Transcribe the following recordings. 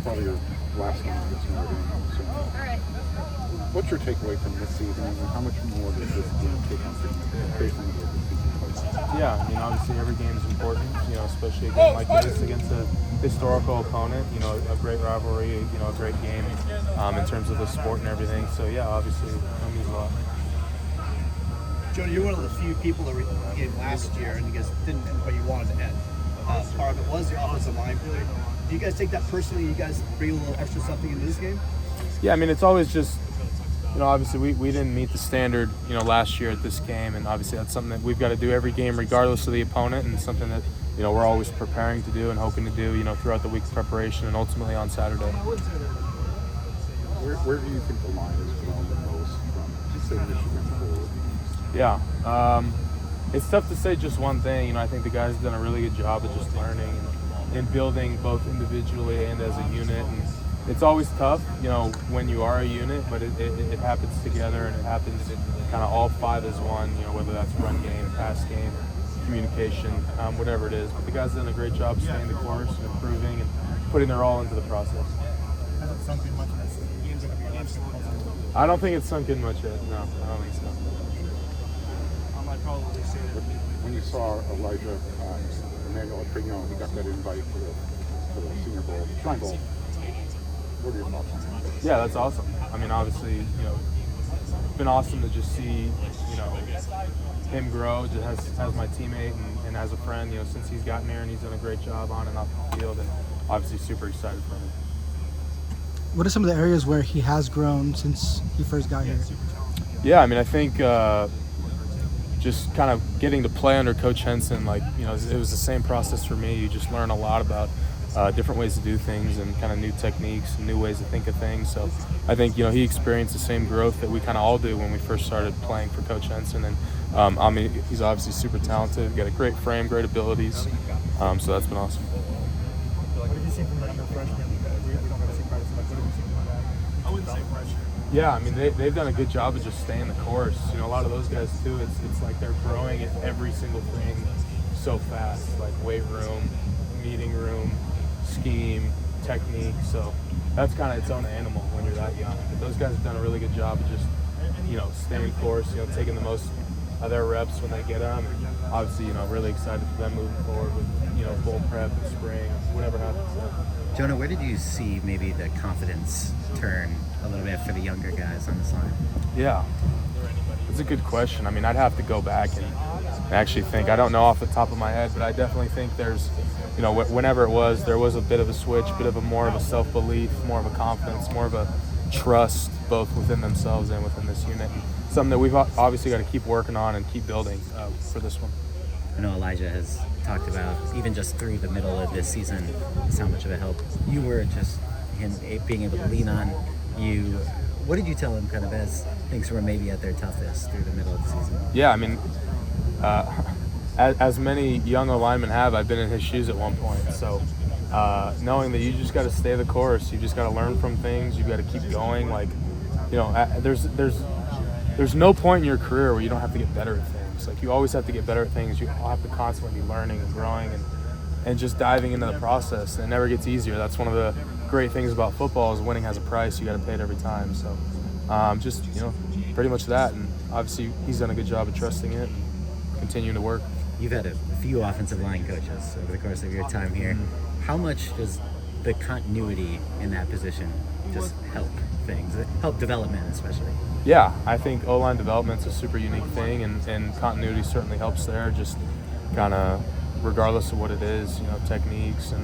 probably your last game against Notre Dame. So, what's your takeaway from this season, and how much more does this game take on based on the way the season plays? Yeah, I mean, obviously every game is important, especially a game like this against a historical opponent, a great rivalry, a great game in terms of the sport and everything. So, yeah, obviously it means a lot. Jonah, you're one of the few people that were in the game last year, and you guys didn't end, but you wanted to end. Part of it was the offensive line. Do you guys take that personally? You guys bring a little extra something into this game? Yeah, I mean, it's always just, obviously we didn't meet the standard, last year at this game, and obviously that's something that we've got to do every game regardless of the opponent, and something that, we're always preparing to do and hoping to do, throughout the week's preparation and ultimately on Saturday. Where do you think the line has grown the most from, say, Michigan forward? Yeah, it's tough to say just one thing. I think the guys have done a really good job of just learning and building both individually and as a unit. And it's always tough, when you are a unit, but it happens together, and it happens kind of all five as one, whether that's run game, pass game, communication, whatever it is. But the guys have done a great job staying the course and improving and putting their all into the process. Has it sunk in much of this? I don't think it's sunk in much yet. No, I don't think so. When you saw Elijah, Emmanuel Pregnon, he got that invite for the Senior Bowl, Shrine Bowl. What are your thoughts on that? Yeah, that's awesome. I mean, obviously, it's been awesome to just see, him grow just as my teammate and as a friend, since he's gotten here, and he's done a great job on and off the field, and obviously super excited for him. What are some of the areas where he has grown since he first got here? Yeah, I mean, I think just kind of getting to play under Coach Henson, it was the same process for me. You just learn a lot about different ways to do things and kind of new techniques and new ways to think of things. So I think, he experienced the same growth that we kind of all do when we first started playing for Coach Henson. And I mean, he's obviously super talented, got a great frame, great abilities. So that's been awesome. What did you see from the underfreshman? We don't have to say credit, but what did you see from that? I wouldn't say freshman. Yeah, I mean, they've done a good job of just staying the course. A lot of those guys, too, it's like they're growing at every single thing so fast, like weight room, meeting room, scheme, technique. So that's kind of its own animal when you're that young. But those guys have done a really good job of just, staying course, taking the most of their reps when they get them. And obviously, really excited for them moving forward with, full prep and spring, whatever happens. Jonah, where did you see maybe the confidence turn a little bit for the younger guys on this line? Yeah, that's a good question. I mean, I'd have to go back and actually think. I don't know off the top of my head, but I definitely think there's, whenever it was, there was a bit of a switch, more of a self-belief, more of a confidence, more of a trust, both within themselves and within this unit. And something that we've obviously got to keep working on and keep building for this one. I know Elijah has talked about, even just through the middle of this season, just how much of a help you were, just him being able to lean on you. What did you tell him kind of as things were maybe at their toughest through the middle of the season? Yeah, I mean, as many young linemen have, I've been in his shoes at one point. So knowing that you just got to stay the course, you just got to learn from things, you got to keep going. There's no point in your career where you don't have to get better at things. You always have to get better at things. You have to constantly be learning and growing and just diving into the process. And it never gets easier. That's one of the great things about football is winning has a price. You got to pay it every time. So just, pretty much that. And obviously he's done a good job of trusting it and continuing to work. You've had a few offensive line coaches over the course of your time here. How much does the continuity in that position just help things, help development especially? Yeah, I think O-line development's a super unique thing, and continuity certainly helps there, just kind of regardless of what it is, techniques and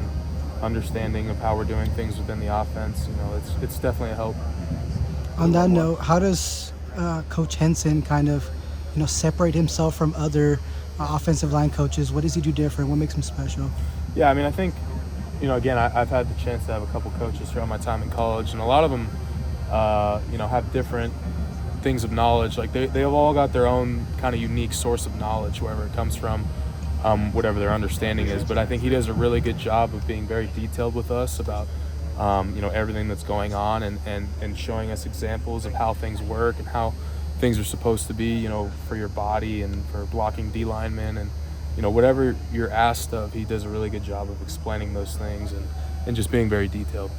understanding of how we're doing things within the offense, it's definitely a help. On that note, how does Coach Henson kind of, separate himself from other offensive line coaches? What does he do different? What makes him special? Yeah, I mean, I think, again, I've had the chance to have a couple coaches throughout my time in college, and a lot of them, have different things of knowledge. They've all got their own kind of unique source of knowledge, wherever it comes from, whatever their understanding is. But I think he does a really good job of being very detailed with us about, everything that's going on and showing us examples of how things work and how things are supposed to be, for your body and for blocking D linemen and, whatever you're asked of, he does a really good job of explaining those things and just being very detailed.